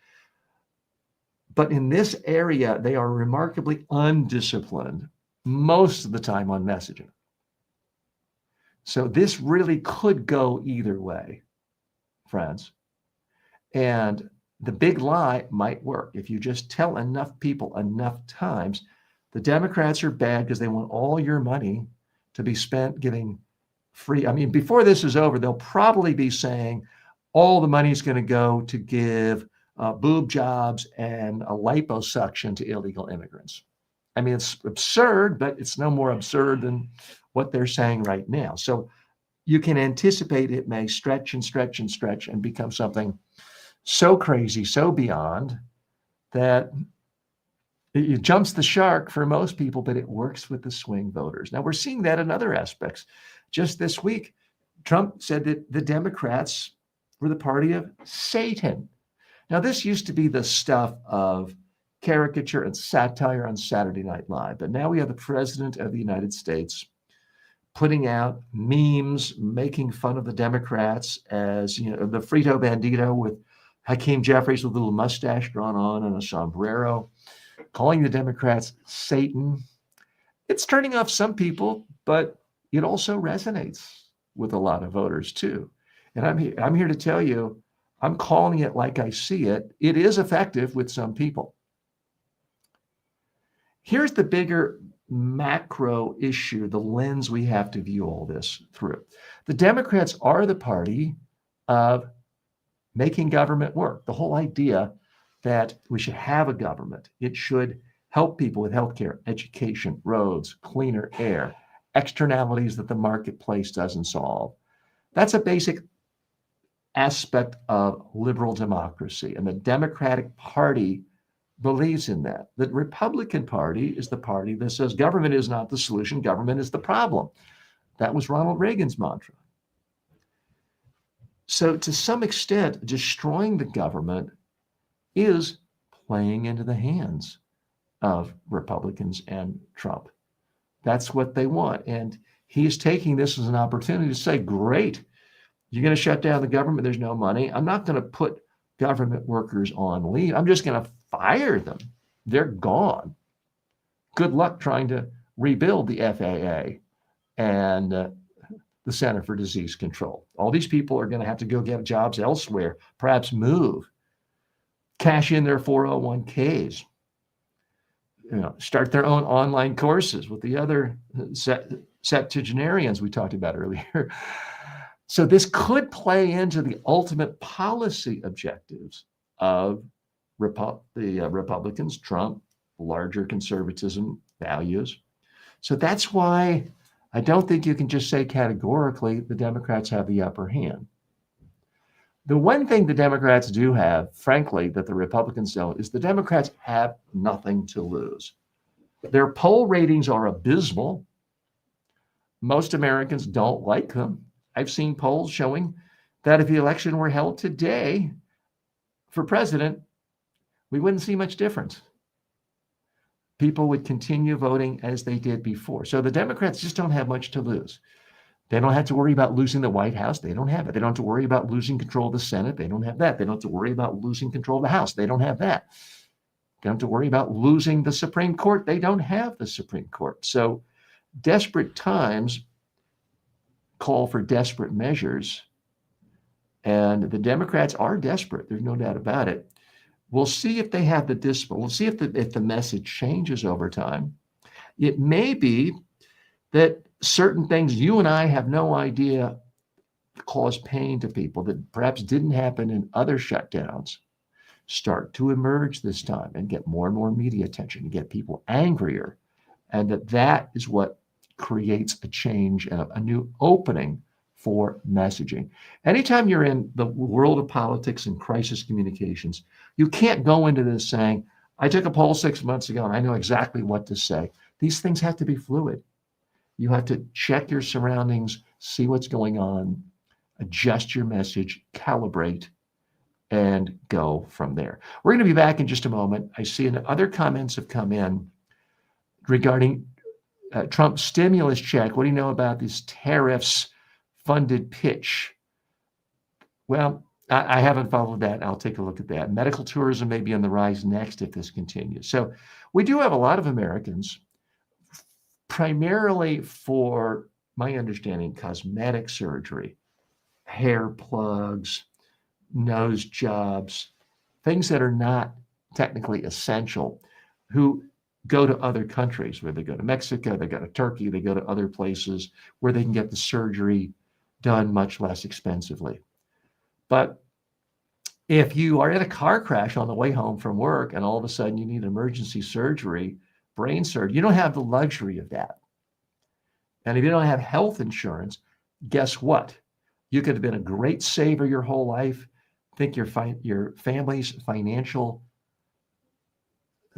but in this area, they are remarkably undisciplined most of the time on messaging. So this really could go either way, friends. And the big lie might work. If you just tell enough people enough times, the Democrats are bad because they want all your money to be spent giving free. I mean, before this is over, they'll probably be saying all the money is going to go to give boob jobs and a liposuction to illegal immigrants. I mean, it's absurd, but it's no more absurd than what they're saying right now. So you can anticipate it may stretch and stretch and stretch and become something so crazy, so beyond that it jumps the shark for most people, but it works with the swing voters. Now, we're seeing that in other aspects. Just this week, Trump said that the Democrats were the party of Satan. Now, this used to be the stuff of caricature and satire on Saturday Night Live, but now we have the President of the United States putting out memes, making fun of the Democrats as, the Frito Bandito with Hakeem Jeffries with a little mustache drawn on and a sombrero, calling the Democrats Satan. It's turning off some people, but it also resonates with a lot of voters too. And I'm here to tell you, I'm calling it like I see it. It is effective with some people. Here's the bigger macro issue, the lens we have to view all this through. The Democrats are the party of making government work. The whole idea that we should have a government. It should help people with healthcare, education, roads, cleaner air, externalities that the marketplace doesn't solve. That's a basic aspect of liberal democracy. And the Democratic Party believes in that. The Republican Party is the party that says government is not the solution, government is the problem. That was Ronald Reagan's mantra. So to some extent, destroying the government is playing into the hands of Republicans and Trump. That's what they want. And he's taking this as an opportunity to say, great, you're going to shut down the government. There's no money. I'm not going to put government workers on leave. I'm just going to fire them. They're gone. Good luck trying to rebuild the FAA and the Center for Disease Control. All these people are going to have to go get jobs elsewhere, perhaps move, cash in their 401ks, start their own online courses with the other septuagenarians we talked about earlier. So this could play into the ultimate policy objectives of the Republicans, Trump, larger conservatism values. So that's why I don't think you can just say categorically the Democrats have the upper hand. The one thing the Democrats do have, frankly, that the Republicans don't, is the Democrats have nothing to lose. Their poll ratings are abysmal. Most Americans don't like them. I've seen polls showing that if the election were held today for president, we wouldn't see much difference. People would continue voting as they did before. So the Democrats just don't have much to lose. They don't have to worry about losing the White House. They don't have it. They don't have to worry about losing control of the Senate. They don't have that. They don't have to worry about losing control of the House. They don't have that. They don't have to worry about losing the Supreme Court. They don't have the Supreme Court. So desperate times call for desperate measures. And the Democrats are desperate. There's no doubt about it. We'll see if they have the discipline. We'll see if the message changes over time. It may be that certain things you and I have no idea cause pain to people that perhaps didn't happen in other shutdowns start to emerge this time and get more and more media attention and get people angrier. And that is what creates a change and a new opening for messaging. Anytime you're in the world of politics and crisis communications, you can't go into this saying, I took a poll 6 months ago and I know exactly what to say. These things have to be fluid. You have to check your surroundings, see what's going on, adjust your message, calibrate, and go from there. We're going to be back in just a moment. I see other comments have come in regarding Trump stimulus check. What do you know about these tariffs funded pitch? Well, I haven't followed that. I'll take a look at that. Medical tourism may be on the rise next if this continues. So we do have a lot of Americans, primarily for my understanding, cosmetic surgery, hair plugs, nose jobs, things that are not technically essential, who go to other countries, where they go to Mexico, they go to Turkey, they go to other places where they can get the surgery done much less expensively. But if you are in a car crash on the way home from work and all of a sudden you need emergency surgery, brain surgery, you don't have the luxury of that. And if you don't have health insurance, guess what? You could have been a great saver your whole life, think your family's financial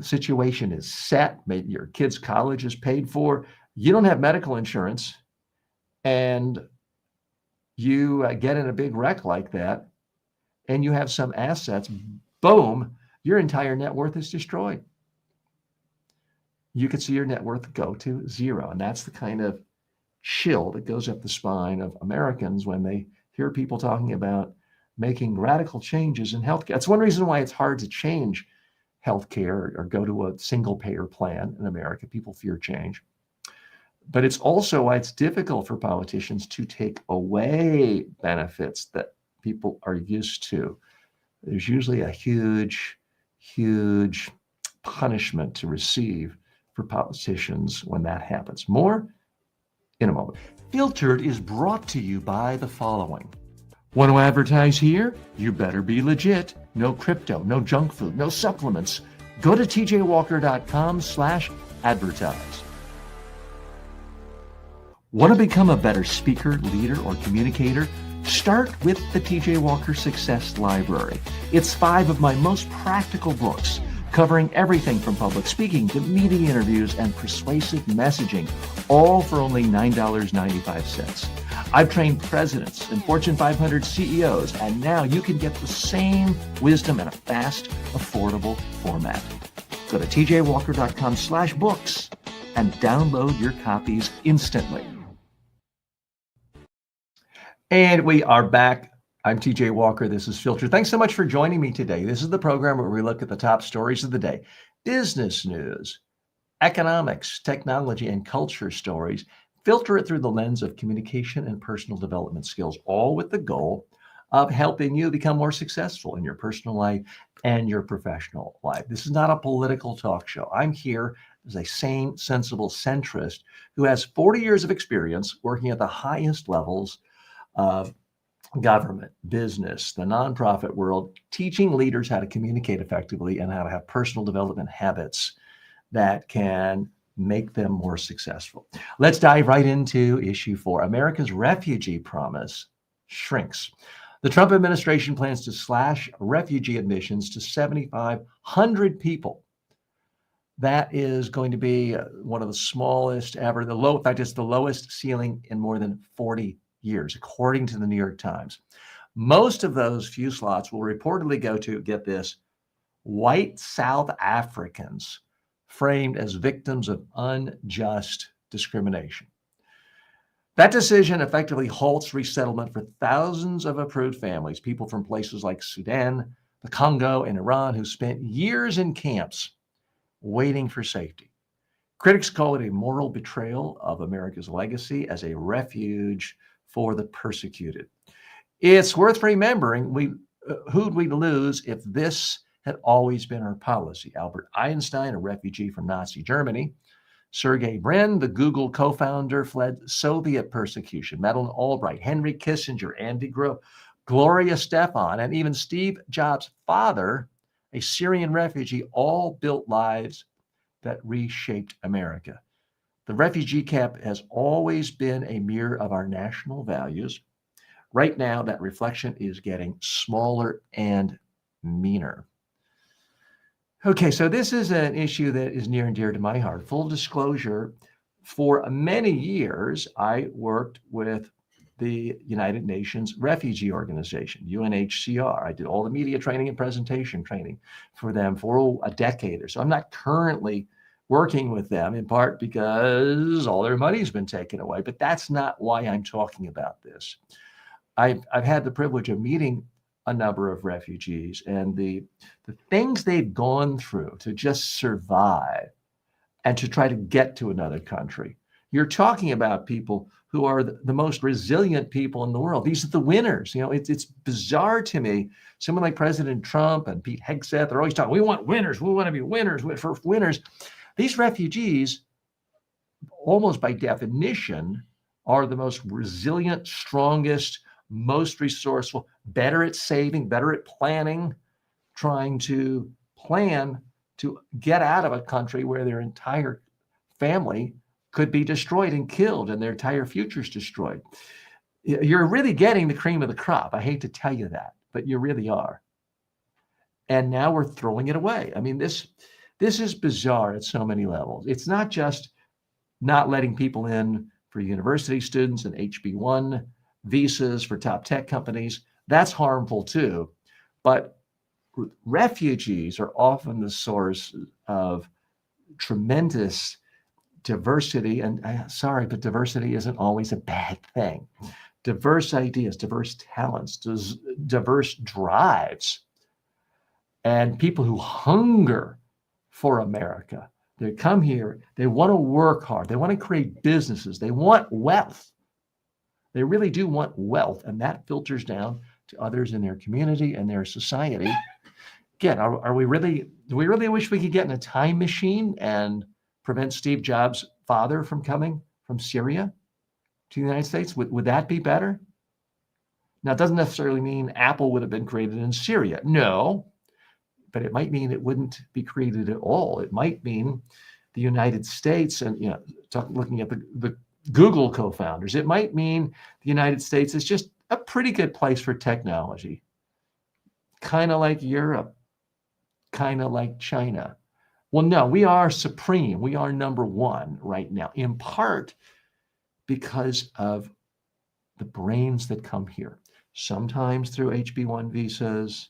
situation is set, maybe your kid's college is paid for, you don't have medical insurance, and you get in a big wreck like that, and you have some assets, boom, your entire net worth is destroyed. You could see your net worth go to zero. And that's the kind of chill that goes up the spine of Americans when they hear people talking about making radical changes in healthcare. That's one reason why it's hard to change healthcare or go to a single payer plan in America. People fear change. But it's also why it's difficult for politicians to take away benefits that people are used to. There's usually a huge, huge punishment to receive for politicians when that happens. More in a moment. Filtered is brought to you by the following. Want to advertise here? You better be legit. No crypto, no junk food, no supplements. Go to tjwalker.com/advertise. Want to become a better speaker, leader, or communicator? Start with the TJ Walker Success Library. It's 5 of my most practical books, covering everything from public speaking to media interviews and persuasive messaging, all for only $9.95. I've trained presidents and Fortune 500 CEOs, and now you can get the same wisdom in a fast, affordable format. Go to tjwalker.com/books and download your copies instantly. And we are back. I'm TJ Walker. This is Filtered. Thanks so much for joining me today. This is the program where we look at the top stories of the day, business news, economics, technology, and culture stories. Filter it through the lens of communication and personal development skills, all with the goal of helping you become more successful in your personal life and your professional life. This is not a political talk show. I'm here as a sane, sensible centrist who has 40 years of experience working at the highest levels of government, business, the nonprofit world, teaching leaders how to communicate effectively and how to have personal development habits that can make them more successful. Let's dive right into issue 4. America's refugee promise shrinks. The Trump administration plans to slash refugee admissions to 7,500 people. That is going to be one of the smallest ever. In fact, it's the lowest ceiling in more than 40 years, according to the New York Times. Most of those few slots will reportedly go to, get this, white South Africans framed as victims of unjust discrimination. That decision effectively halts resettlement for thousands of approved families, people from places like Sudan, the Congo, and Iran, who spent years in camps waiting for safety. Critics call it a moral betrayal of America's legacy as a refuge for the persecuted. It's worth remembering who'd we lose if this had always been our policy. Albert Einstein, a refugee from Nazi Germany. Sergey Brin, the Google co-founder, fled Soviet persecution. Madeleine Albright, Henry Kissinger, Andy Grove, Gloria Stefan, and even Steve Jobs' father, a Syrian refugee, all built lives that reshaped America. The refugee camp has always been a mirror of our national values. Right now, that reflection is getting smaller and meaner. Okay, so this is an issue that is near and dear to my heart. Full disclosure, for many years, I worked with the United Nations Refugee Organization, UNHCR. I did all the media training and presentation training for them for a decade or so. I'm not currently working with them, in part because all their money's been taken away. But that's not why I'm talking about this. I've had the privilege of meeting a number of refugees, and the things they've gone through to just survive and to try to get to another country. You're talking about people who are the most resilient people in the world. These are the winners. It's bizarre to me. Someone like President Trump and Pete Hegseth are always talking, we want winners. We want to be winners for winners. These refugees, almost by definition, are the most resilient, strongest, most resourceful, better at saving, better at planning, trying to plan to get out of a country where their entire family could be destroyed and killed and their entire future's destroyed. You're really getting the cream of the crop. I hate to tell you that, but you really are. And now we're throwing it away. I mean, this is bizarre at so many levels. It's not just not letting people in for university students and HB1 visas for top tech companies. That's harmful too. But refugees are often the source of tremendous diversity. And sorry, but diversity isn't always a bad thing. Diverse ideas, diverse talents, diverse drives, and people who hunger for America. They come here, they want to work hard, they want to create businesses, they want wealth. They really do want wealth, and that filters down to others in their community and their society. Again, do we really wish we could get in a time machine and prevent Steve Jobs' father from coming from Syria to the United States? Would that be better? Now, it doesn't necessarily mean Apple would have been created in Syria. No, but it might mean it wouldn't be created at all. It might mean the United States, and looking at the Google co-founders, it might mean the United States is just a pretty good place for technology, kind of like Europe, kind of like China. Well, no, we are supreme. We are number one right now, in part because of the brains that come here, sometimes through HB1 visas,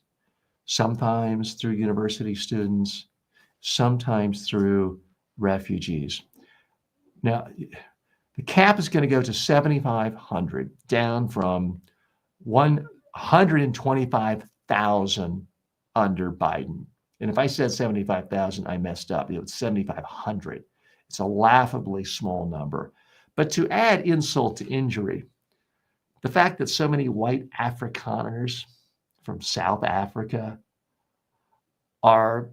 sometimes through university students, sometimes through refugees. Now, the cap is going to go to 7,500, down from 125,000 under Biden. And if I said 75,000, I messed up. It was 7,500. It's a laughably small number. But to add insult to injury, the fact that so many white Afrikaners from South Africa are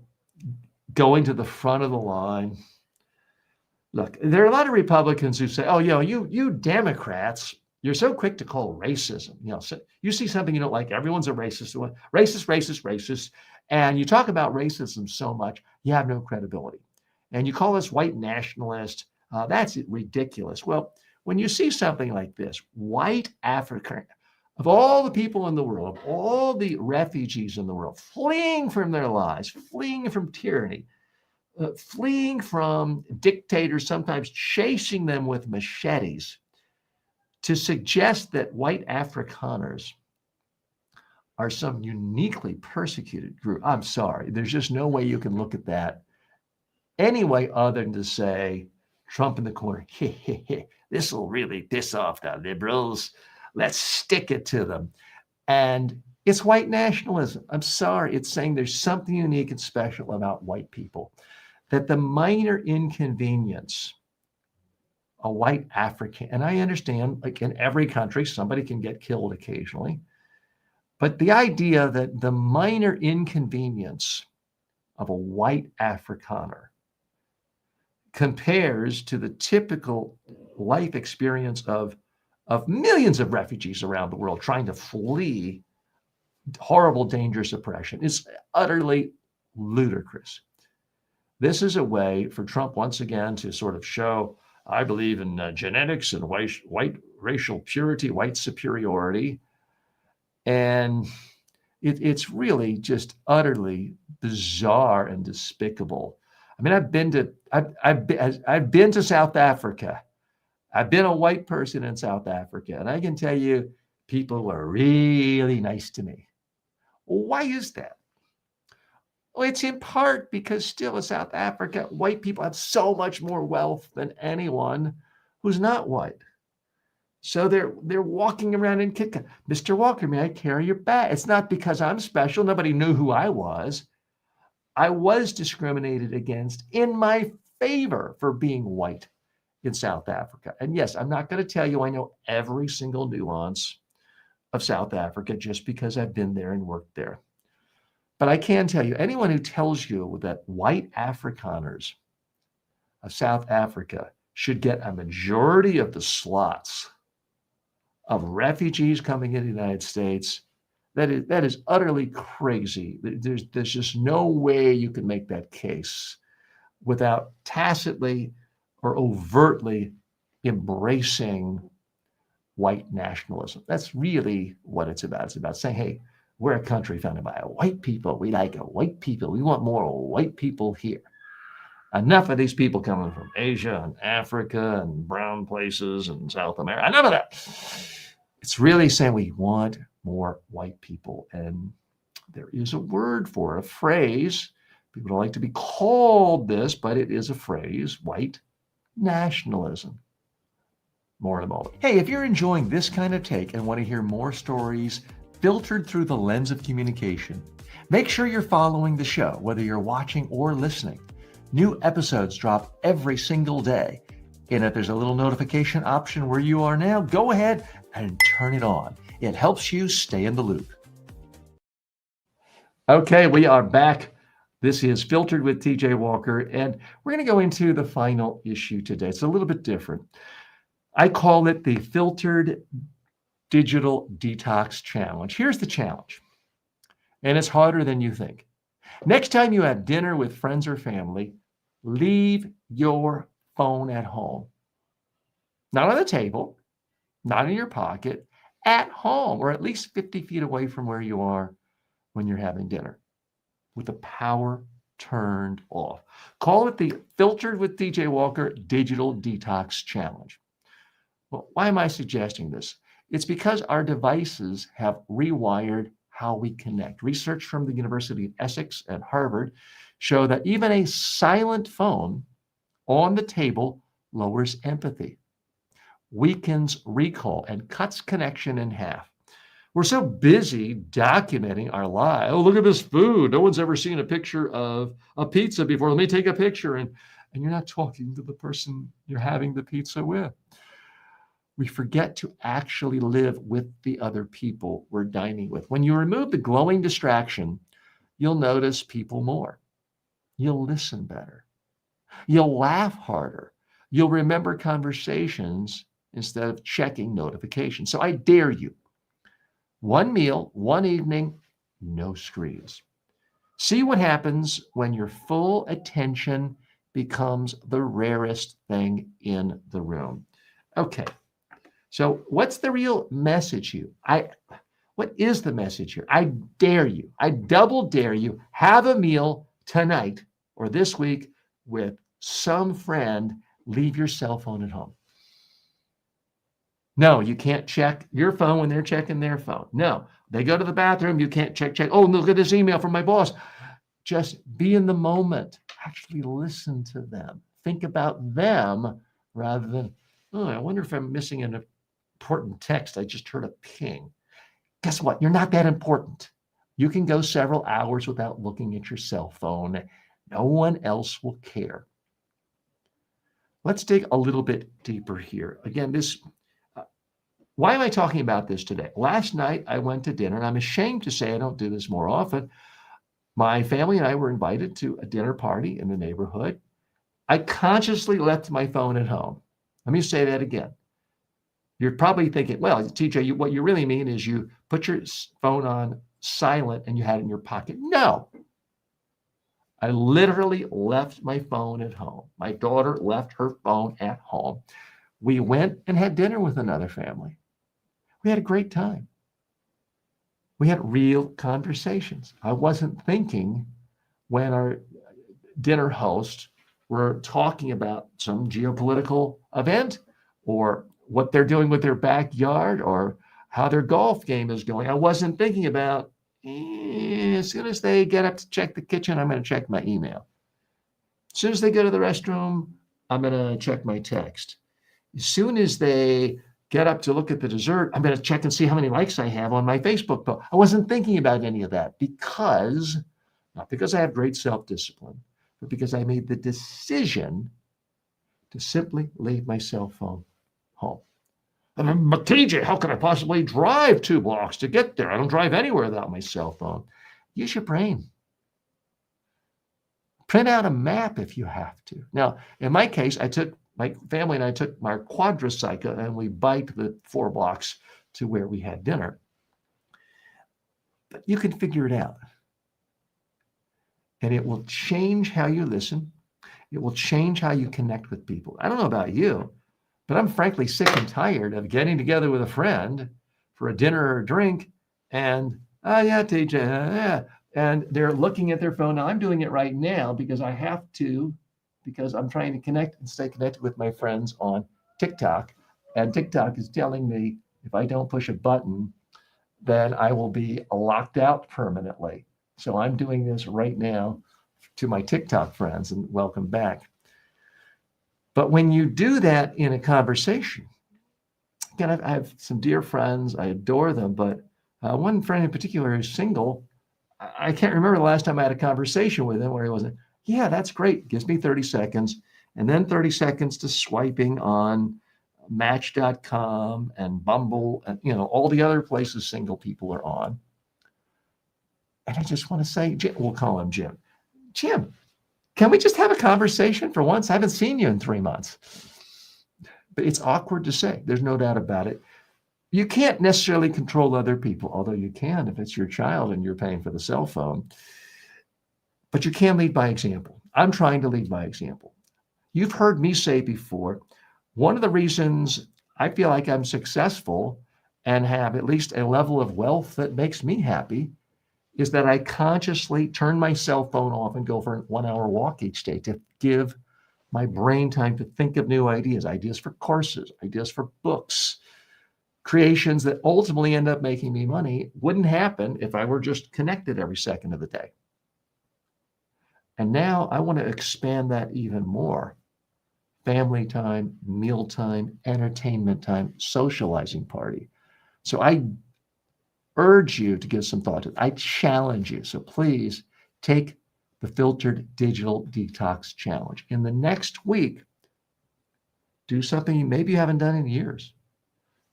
going to the front of the line. Look, there are a lot of Republicans who say, oh, you Democrats, you're so quick to call racism. So you see something you don't like, everyone's a racist, racist. And you talk about racism so much, you have no credibility. And you call us white nationalist. That's ridiculous. Well, when you see something like this, white African, of all the people in the world, of all the refugees in the world, fleeing from their lives, fleeing from tyranny, fleeing from dictators, sometimes chasing them with machetes, to suggest that white Afrikaners are some uniquely persecuted group. I'm sorry. There's just no way you can look at that any way other than to say, Trump in the corner, this will really piss off the liberals. Let's stick it to them. And it's white nationalism. I'm sorry. It's saying there's something unique and special about white people, that the minor inconvenience a white African, and I understand, like in every country, somebody can get killed occasionally, but the idea that the minor inconvenience of a white Afrikaner compares to the typical life experience of millions of refugees around the world trying to flee horrible, dangerous oppression is utterly ludicrous. This is a way for Trump once again to sort of show, I believe in genetics and white racial purity, white superiority. And it's really just utterly bizarre and despicable. I mean, I've been to South Africa. I've been a white person in South Africa, and I can tell you, people were really nice to me. Why is that? Well, it's in part because still in South Africa, white people have so much more wealth than anyone who's not white. So they're walking around in Kitka. Mr. Walker, may I carry your bag? It's not because I'm special. Nobody knew who I was. I was discriminated against in my favor for being white in South Africa. And yes, I'm not going to tell you I know every single nuance of South Africa just because I've been there and worked there. But I can tell you, anyone who tells you that white Afrikaners of South Africa should get a majority of the slots of refugees coming into the United States, that is utterly crazy. There's just no way you can make that case without tacitly or overtly embracing white nationalism. That's really what it's about. It's about saying, hey, we're a country founded by white people. We like white people. We want more white people here. Enough of these people coming from Asia and Africa and brown places and South America. Enough of that. It's really saying we want more white people. And there is a word for it, a phrase. People don't like to be called this, but it is a phrase, white nationalism. More in a moment. Hey, if you're enjoying this kind of take and want to hear more stories filtered through the lens of communication, make sure you're following the show, whether you're watching or listening. New episodes drop every single day. And if there's a little notification option where you are now, go ahead and turn it on. It helps you stay in the loop. Okay, we are back. This is Filtered with TJ Walker, and we're going to go into the final issue today. It's a little bit different. I call it the Filtered Digital Detox Challenge. Here's the challenge, and it's harder than you think. Next time you have dinner with friends or family, leave your phone at home. Not on the table, not in your pocket, at home, or at least 50 feet away from where you are when you're having dinner, with the power turned off. Call it the Filtered with TJ Walker Digital Detox Challenge. Well, why am I suggesting this? It's because our devices have rewired how we connect. Research from the University of Essex and Harvard show that even a silent phone on the table lowers empathy, weakens recall, and cuts connection in half. We're so busy documenting our lives. Oh, look at this food. No one's ever seen a picture of a pizza before. Let me take a picture. And you're not talking to the person you're having the pizza with. We forget to actually live with the other people we're dining with. When you remove the glowing distraction, you'll notice people more. You'll listen better. You'll laugh harder. You'll remember conversations instead of checking notifications. So I dare you. One meal, one evening, no screens. See what happens when your full attention becomes the rarest thing in the room. Okay. So what's the real message here? What is the message here? I dare you. I double dare you. Have a meal tonight or this week with some friend. Leave your cell phone at home. No, you can't check your phone when they're checking their phone. No, they go to the bathroom. You can't check. Oh, look at this email from my boss. Just be in the moment. Actually listen to them. Think about them rather than, oh, I wonder if I'm missing an important text. I just heard a ping. Guess what? You're not that important. You can go several hours without looking at your cell phone. No one else will care. Let's dig a little bit deeper here. Again, why am I talking about this today? Last night, I went to dinner, and I'm ashamed to say I don't do this more often. My family and I were invited to a dinner party in the neighborhood. I consciously left my phone at home. Let me say that again. You're probably thinking, well, TJ, what you really mean is you put your phone on silent and you had it in your pocket. No. I literally left my phone at home. My daughter left her phone at home. We went and had dinner with another family. We had a great time. We had real conversations. I wasn't thinking when our dinner hosts were talking about some geopolitical event or what they're doing with their backyard or how their golf game is going. I wasn't thinking about As soon as they get up to check the kitchen, I'm going to check my email. As soon as they go to the restroom, I'm going to check my text. As soon as they get up to look at the dessert, I'm going to check and see how many likes I have on my Facebook post. I wasn't thinking about any of that not because I have great self-discipline, but because I made the decision to simply leave my cell phone home. I mean, but TJ, how can I possibly drive 2 blocks to get there? I don't drive anywhere without my cell phone. Use your brain. Print out a map if you have to. Now, in my case, my family and I took my quadricycle and we biked the 4 blocks to where we had dinner. But you can figure it out. And it will change how you listen. It will change how you connect with people. I don't know about you, but I'm frankly sick and tired of getting together with a friend for a dinner or a drink and, oh yeah, TJ, yeah. And they're looking at their phone. Now I'm doing it right now because I have to, because I'm trying to connect and stay connected with my friends on TikTok. And TikTok is telling me if I don't push a button, then I will be locked out permanently. So I'm doing this right now to my TikTok friends, and welcome back. But when you do that in a conversation, again, I have some dear friends, I adore them, but one friend in particular is single. I can't remember the last time I had a conversation with him where he wasn't, yeah, that's great. Gives me 30 seconds and then 30 seconds to swiping on Match.com and Bumble and, all the other places single people are on. And I just want to say, Jim, we'll call him Jim. Jim, can we just have a conversation for once? I haven't seen you in 3 months. But it's awkward to say. There's no doubt about it. You can't necessarily control other people, although you can if it's your child and you're paying for the cell phone. But you can lead by example. I'm trying to lead by example. You've heard me say before, one of the reasons I feel like I'm successful and have at least a level of wealth that makes me happy is that I consciously turn my cell phone off and go for a 1-hour walk each day to give my brain time to think of new ideas for courses, ideas for books, creations that ultimately end up making me money. Wouldn't happen if I were just connected every second of the day. And now I want to expand that even more. Family time, meal time, entertainment time, socializing party. So I urge you to give some thought to it. I challenge you. So please take the Filtered Digital Detox Challenge. In the next week, do something maybe you haven't done in years,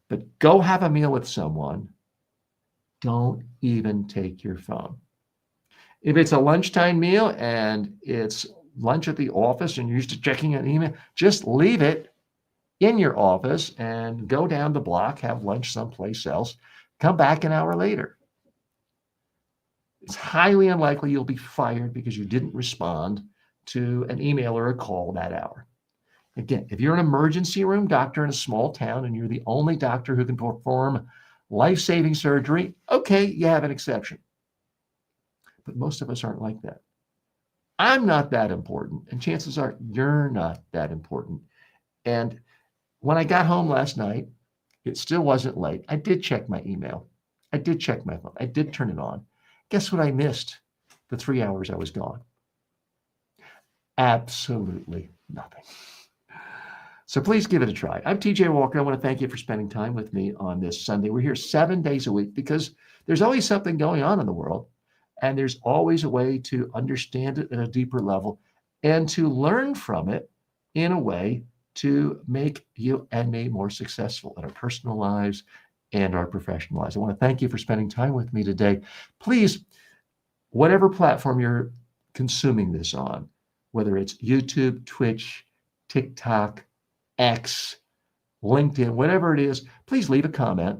but go have a meal with someone. Don't even take your phone. If it's a lunchtime meal and it's lunch at the office and you're used to checking an email, just leave it in your office and go down the block, have lunch someplace else, come back an hour later. It's highly unlikely you'll be fired because you didn't respond to an email or a call that hour. Again, if you're an emergency room doctor in a small town and you're the only doctor who can perform life-saving surgery, okay, you have an exception. But most of us aren't like that. I'm not that important, and chances are you're not that important. And when I got home last night, it still wasn't late. I did check my email. I did check my phone. I did turn it on. Guess what I missed the 3 hours I was gone? Absolutely nothing. So please give it a try. I'm TJ Walker. I want to thank you for spending time with me on this Sunday. We're here 7 days a week because there's always something going on in the world. And there's always a way to understand it at a deeper level and to learn from it in a way to make you and me more successful in our personal lives and our professional lives. I want to thank you for spending time with me today. Please, whatever platform you're consuming this on, whether it's YouTube, Twitch, TikTok, X, LinkedIn, whatever it is, please leave a comment.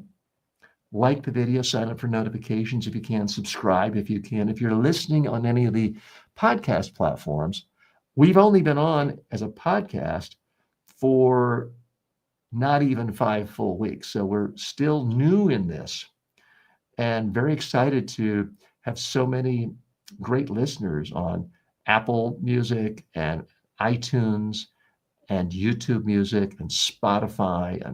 Like the video, sign up for notifications if you can, subscribe if you can. If you're listening on any of the podcast platforms, we've only been on as a podcast for not even 5 full weeks. So we're still new in this and very excited to have so many great listeners on Apple Music and iTunes and YouTube Music and Spotify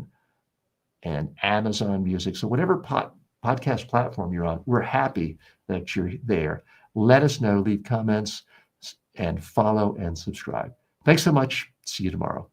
and Amazon Music. So whatever podcast platform you're on. We're happy that you're there. Let us know, leave comments, and follow and subscribe. Thanks so much. See you tomorrow.